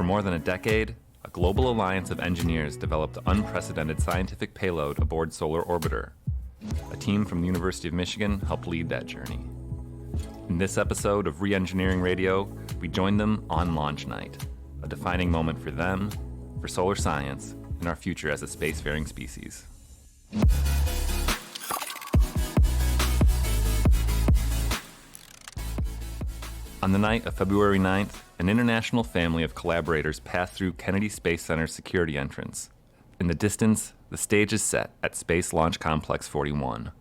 more than a decade, a global alliance of engineers developed the unprecedented scientific payload aboard Solar Orbiter. A team from the University of Michigan helped lead that journey. In this episode of Re-Engineering Radio, we join them on launch night, a defining moment for them, for solar science, and our future as a spacefaring species. On the night of February 9th, an international family of collaborators passed through Kennedy Space Center's security entrance. In the distance, the stage is set at Space Launch Complex 41.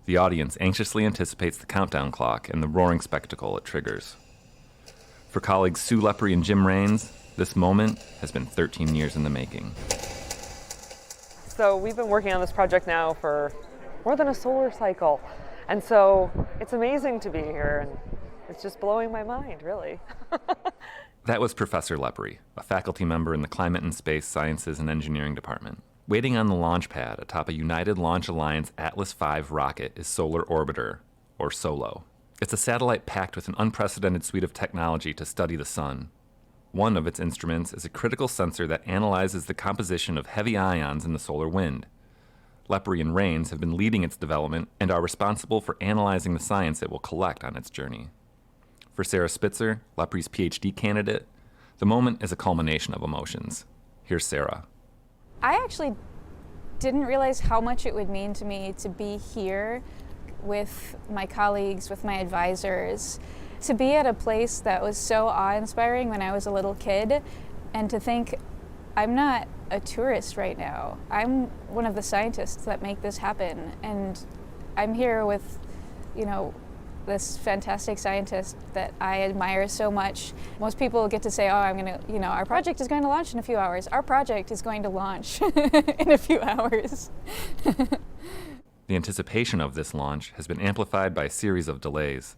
The audience anxiously anticipates the countdown clock and the roaring spectacle it triggers. For colleagues Sue Lepre and Jim Raines, this moment has been 13 years in the making. So we've been working on this project now for more than a solar cycle. And so it's amazing to be here, and it's just blowing my mind, really. That was Professor Lepre, a faculty member in the Climate and Space Sciences and Engineering Department. Waiting on the launch pad atop a United Launch Alliance Atlas V rocket is Solar Orbiter, or SOLO. It's a satellite packed with an unprecedented suite of technology to study the sun. One of its instruments is a critical sensor that analyzes the composition of heavy ions in the solar wind. Lepre and Raines have been leading its development and are responsible for analyzing the science it will collect on its journey. For Sarah Spitzer, Lepre's PhD candidate, the moment is a culmination of emotions. Here's Sarah. I actually didn't realize how much it would mean to me to be here with my colleagues, with my advisors, to be at a place that was so awe-inspiring when I was a little kid, and to think, I'm not a tourist right now. I'm one of the scientists that make this happen, and I'm here with, this fantastic scientist that I admire so much. Most people get to say, our project is going to launch in a few hours. Our project is going to launch in a few hours. The anticipation of this launch has been amplified by a series of delays.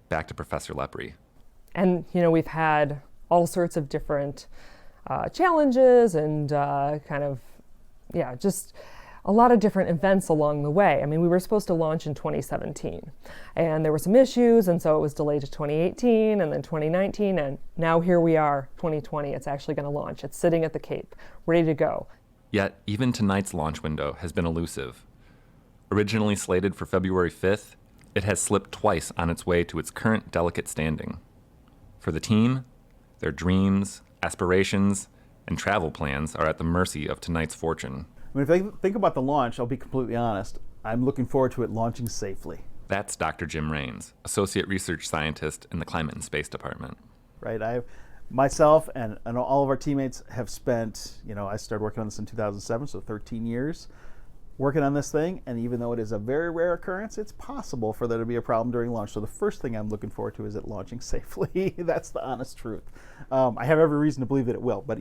Back to Professor Lepre. And, we've had all sorts of different challenges and just a lot of different events along the way. I mean, we were supposed to launch in 2017, and there were some issues, and so it was delayed to 2018 and then 2019, and now here we are, 2020. It's actually going to launch. It's sitting at the Cape, ready to go. Yet, even tonight's launch window has been elusive. Originally slated for February 5th, it has slipped twice on its way to its current delicate standing. For the team, their dreams, aspirations, and travel plans are at the mercy of tonight's fortune. I mean, if I think about the launch, I'll be completely honest, I'm looking forward to it launching safely. That's Dr. Jim Raines, Associate Research Scientist in the Climate and Space Department. Right. Myself and all of our teammates have spent, I started working on this in 2007, so 13 years working on this thing, and even though it is a very rare occurrence, it's possible for there to be a problem during launch. So the first thing I'm looking forward to is it launching safely. That's the honest truth. I have every reason to believe that it will, but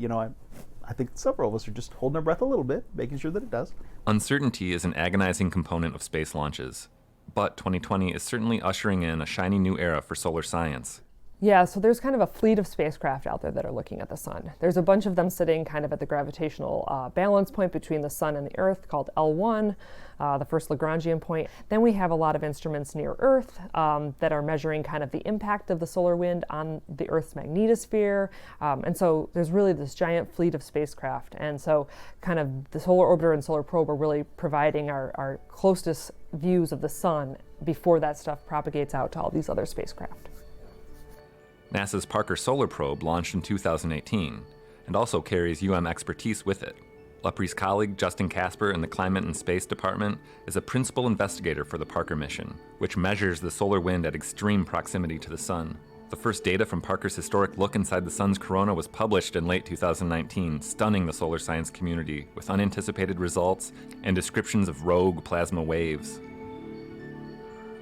I think several of us are just holding our breath a little bit, making sure that it does. Uncertainty is an agonizing component of space launches, but 2020 is certainly ushering in a shiny new era for solar science. Yeah, so there's kind of a fleet of spacecraft out there that are looking at the sun. There's a bunch of them sitting kind of at the gravitational balance point between the sun and the Earth called L1, the first Lagrangian point. Then we have a lot of instruments near Earth that are measuring kind of the impact of the solar wind on the Earth's magnetosphere. And so there's really this giant fleet of spacecraft. And so kind of the Solar Orbiter and Solar Probe are really providing our closest views of the sun before that stuff propagates out to all these other spacecraft. NASA's Parker Solar Probe launched in 2018 and also carries expertise with it. Lepre's colleague, Justin Casper, in the Climate and Space Department, is a principal investigator for the Parker mission, which measures the solar wind at extreme proximity to the sun. The first data from Parker's historic look inside the sun's corona was published in late 2019, stunning the solar science community with unanticipated results and descriptions of rogue plasma waves.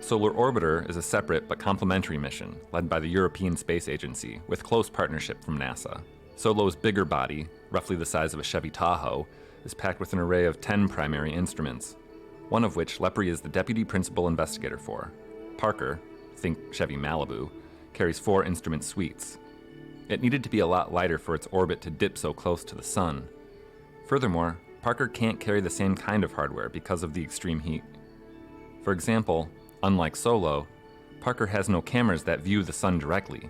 Solar Orbiter is a separate but complementary mission led by the European Space Agency with close partnership from NASA. SOLO's bigger body, roughly the size of a Chevy Tahoe, is packed with an array of 10 primary instruments, one of which Lepre is the deputy principal investigator for. Parker, think Chevy Malibu, carries 4 instrument suites. It needed to be a lot lighter for its orbit to dip so close to the sun. Furthermore, Parker can't carry the same kind of hardware because of the extreme heat. For example, unlike SOLO, Parker has no cameras that view the sun directly.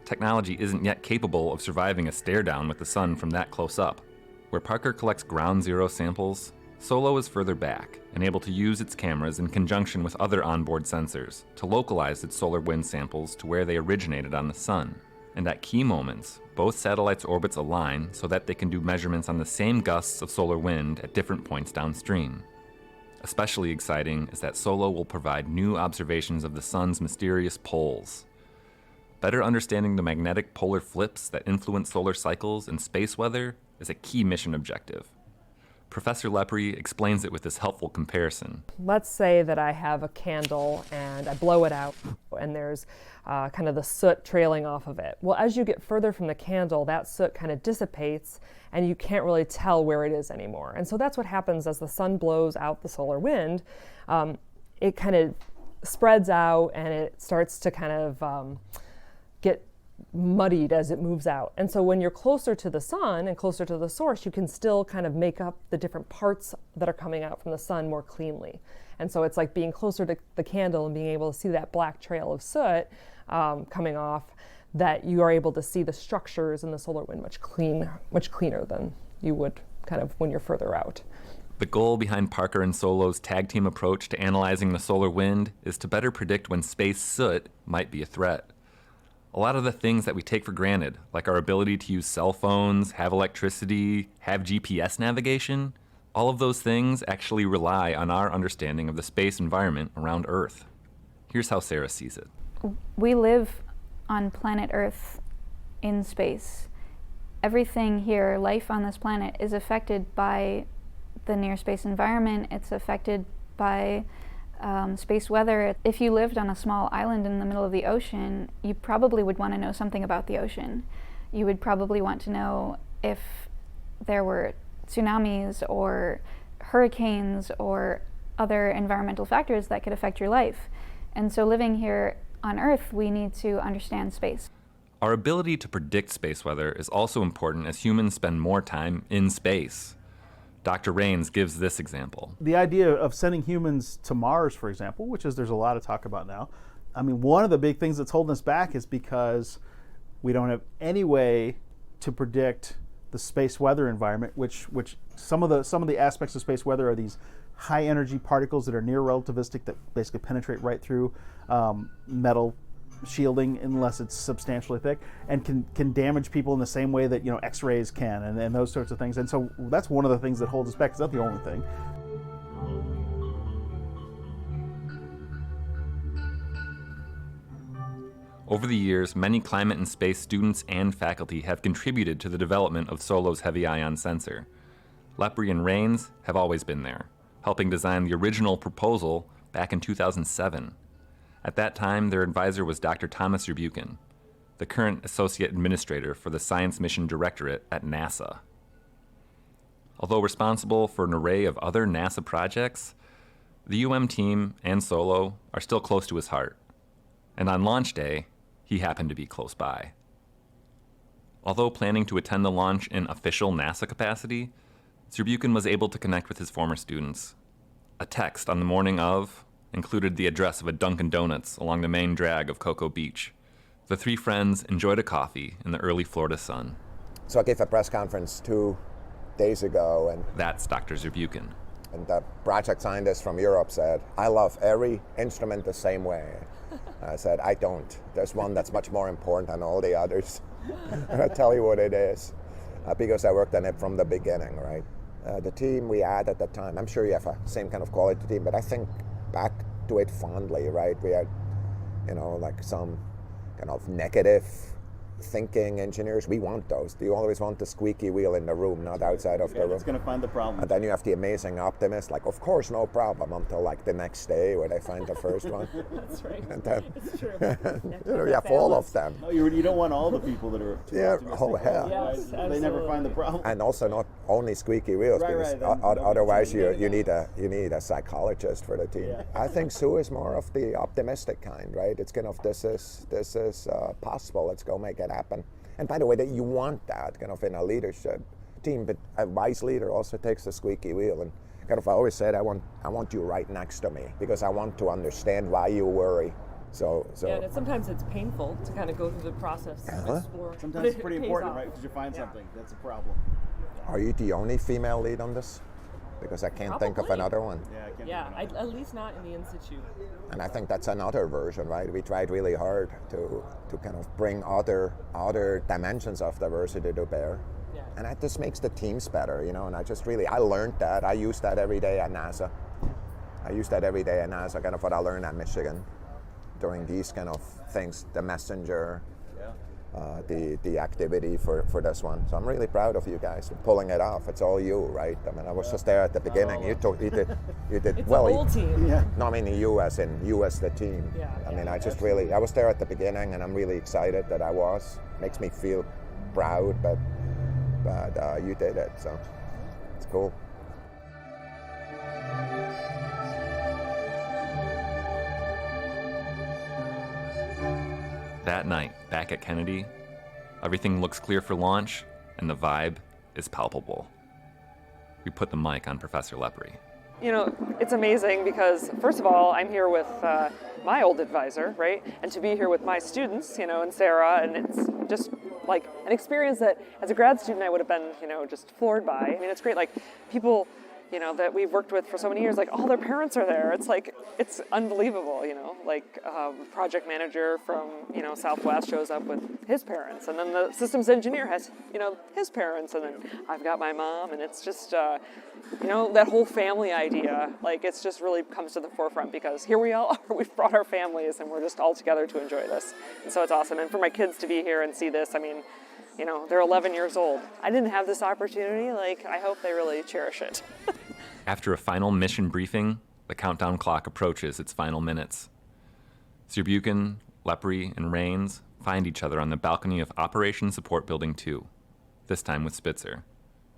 technology isn't yet capable of surviving a stare-down with the sun from that close up. Where Parker collects ground zero samples, Solo is further back and able to use its cameras in conjunction with other onboard sensors to localize its solar wind samples to where they originated on the sun. And at key moments, both satellites' orbits align so that they can do measurements on the same gusts of solar wind at different points downstream. Especially exciting is that Solo will provide new observations of the sun's mysterious poles. Better understanding the magnetic polar flips that influence solar cycles and space weather is a key mission objective. Professor Lepre explains it with this helpful comparison. Let's say that I have a candle and I blow it out and there's kind of the soot trailing off of it. Well, as you get further from the candle, that soot kind of dissipates and you can't really tell where it is anymore. And so that's what happens as the sun blows out the solar wind. It kind of spreads out and it starts to kind of get muddied as it moves out. And so when you're closer to the sun and closer to the source, you can still kind of make up the different parts that are coming out from the sun more cleanly. And so it's like being closer to the candle and being able to see that black trail of soot coming off, that you are able to see the structures in the solar wind much cleaner than you would kind of when you're further out. The goal behind Parker and Solo's tag team approach to analyzing the solar wind is to better predict when space soot might be a threat. A lot of the things that we take for granted, like our ability to use cell phones, have electricity, have GPS navigation, all of those things actually rely on our understanding of the space environment around Earth. Here's how Sarah sees it. We live on planet Earth in space. Everything here, life on this planet, is affected by the near space environment. It's affected by space weather. If you lived on a small island in the middle of the ocean, you probably would want to know something about the ocean. You would probably want to know if there were tsunamis or hurricanes or other environmental factors that could affect your life. And so living here on Earth, we need to understand space. Our ability to predict space weather is also important as humans spend more time in space. Dr. Rains gives this example. The idea of sending humans to Mars, for example, which is there's a lot of talk about now. I mean, one of the big things that's holding us back is because we don't have any way to predict the space weather environment, which some of the aspects of space weather are these high energy particles that are near relativistic that basically penetrate right through metal shielding unless it's substantially thick, and can damage people in the same way that X-rays can, and those sorts of things. And so that's one of the things that holds us back. It's not the only thing. Over the years, many climate and space students and faculty have contributed to the development of Solo's heavy ion sensor. Lepre and Rains have always been there, helping design the original proposal back in 2007. At that time, their advisor was Dr. Thomas Zurbuchen, the current Associate Administrator for the Science Mission Directorate at NASA. Although responsible for an array of other NASA projects, the UM team and Solo are still close to his heart. And on launch day, he happened to be close by. Although planning to attend the launch in official NASA capacity, Zurbuchen was able to connect with his former students. A text on the morning of included the address of a Dunkin' Donuts along the main drag of Cocoa Beach. The three friends enjoyed a coffee in the early Florida sun. So I gave a press conference 2 days ago, and that's Dr. Zurbuchen. And the project scientist from Europe said, "I love every instrument the same way." I said, "I don't. There's one that's much more important than all the others." And I'll tell you what it is, because I worked on it from the beginning, right? The team we had at the time, I'm sure you have a same kind of quality team, but I think back to it fondly, right? We had, like some kind of negative thinking engineers. We want those. You always want the squeaky wheel in the room, not outside of the room. It's going to find the problem. And then you have the amazing optimist, like, of course, no problem, until like the next day where they find the first one. That's right. And then, It's true. you have all of them. No, you don't want all the people that are Oh, hell. Yes, They never find the problem. And also not only squeaky wheels, Right, because right. otherwise you need a psychologist for the team. Yeah. I think Sue is more of the optimistic kind, right? It's kind of this is possible. Let's go make it happen. And by the way, that you want that kind of in a leadership team, but a wise leader also takes the squeaky wheel. And kind of I always said, I want you right next to me, because I want to understand why you worry. Yeah, and sometimes it's painful to kind of go through the process to explore. Sometimes it's pretty important, right? Because you find something. That's a problem. Are you the only female lead on this? Because I can't think of Probably. another one. Yeah, I can't Yeah, think of at least not in the in-situ. And I think that's another version, right? We tried really hard to kind of bring other dimensions of diversity to bear. Yeah. And that just makes the teams better, and I learned that. I use that every day at NASA. Kind of what I learned at Michigan during these kind of things, the messenger, the activity for this one. So I'm really proud of you guys for pulling it off. It's all you, right? I mean, I was just there at the beginning. You did It's well. the whole team. Yeah. No, I mean you as the team. Yeah. I mean, I was there at the beginning, and I'm really excited that I was. Makes me feel proud, but you did it, so it's cool. That night, back at Kennedy, everything looks clear for launch, and the vibe is palpable. We put the mic on Professor Lepre. It's amazing because, first of all, I'm here with my old advisor, right? And to be here with my students, and Sarah, and it's just like an experience that, as a grad student, I would have been, just floored by. I mean, it's great, like, people, that we've worked with for so many years, like, all their parents are there. It's like, it's unbelievable, like, project manager from, Southwest shows up with his parents, and then the systems engineer has, his parents, and then I've got my mom, and it's just, that whole family idea, like, it's just really comes to the forefront because here we all are, we've brought our families, and we're just all together to enjoy this. And so it's awesome. And for my kids to be here and see this, I mean, they're 11 years old. I didn't have this opportunity, like, I hope they really cherish it. After a final mission briefing, the countdown clock approaches its final minutes. Zurbuchen, Lepre, and Rains find each other on the balcony of Operation Support Building 2, this time with Spitzer.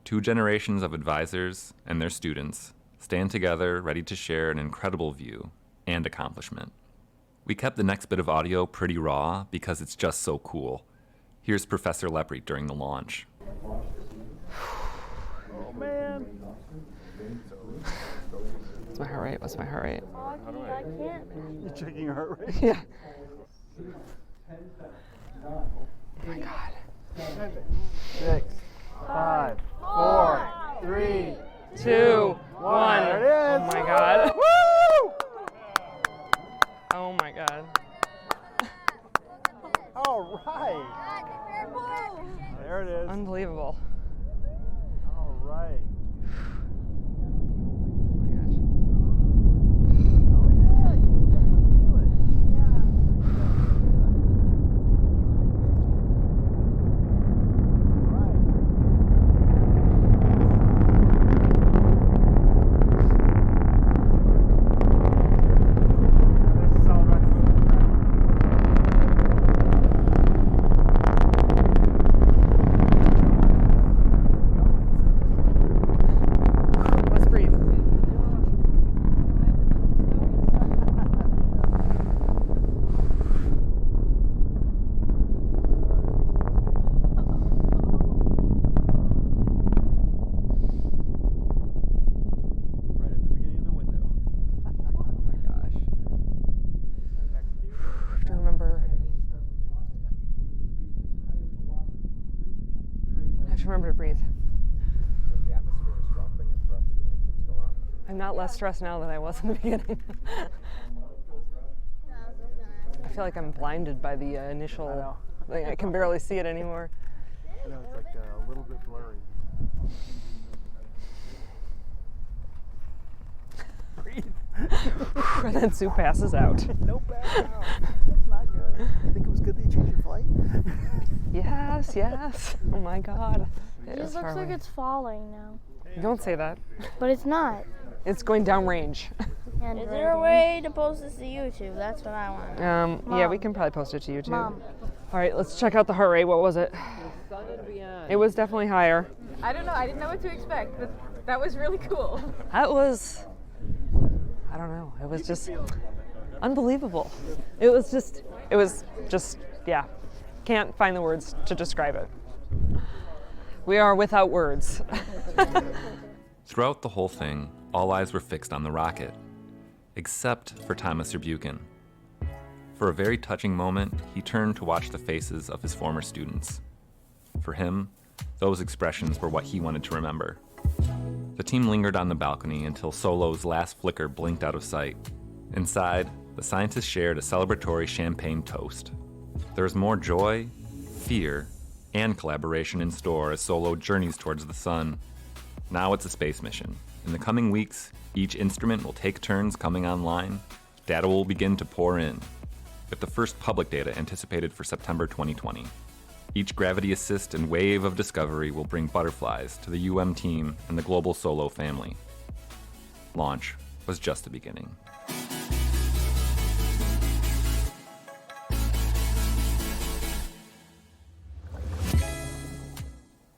2 generations of advisors and their students stand together ready to share an incredible view and accomplishment. We kept the next bit of audio pretty raw because it's just so cool. Here's Professor Lepre during the launch. Oh, man. What's my heart rate? I can't. You're checking your heart rate? Yeah. Oh my God. 6, 5, 4, 3, 2, 1. There it is. Oh my God. Woo! Oh my God. All right. There it is. Unbelievable. All right. Remember to breathe. The atmosphere is dropping in pressure. What's going on? I'm not less stressed now than I was in the beginning. I feel like I'm blinded by the initial thing. I can barely see it anymore. I know, it's like a little bit blurry. Breathe. And then Sue passes out. No bad now. That's not good. I think it was good that you changed your flight. Yes. Oh my God. It looks like it's falling now. Don't say that. But it's not. It's going downrange. And is there a way to post this to YouTube? That's what I want. Yeah, we can probably post it to YouTube. Mom. All right, let's check out the heart rate. What was it? It was definitely higher. I don't know. I didn't know what to expect, but that was really cool. That was, I don't know. It was just unbelievable. It was just, yeah. Can't find the words to describe it. We are without words. Throughout the whole thing, all eyes were fixed on the rocket, except for Thomas Zurbuchen. For a very touching moment, he turned to watch the faces of his former students. For him, those expressions were what he wanted to remember. The team lingered on the balcony until Solo's last flicker blinked out of sight. Inside, the scientists shared a celebratory champagne toast. There is more joy, fear, and collaboration in store as Solo journeys towards the sun. Now it's a space mission. In the coming weeks, each instrument will take turns coming online. Data will begin to pour in, with the first public data anticipated for September 2020. Each gravity assist and wave of discovery will bring butterflies to the UM team and the global Solo family. Launch was just the beginning.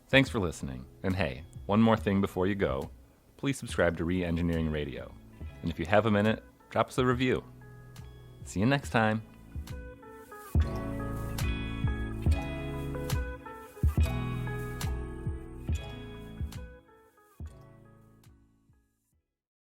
Thanks for listening. And hey, one more thing before you go. Please subscribe to Re-Engineering Radio. And if you have a minute, drop us a review. See you next time.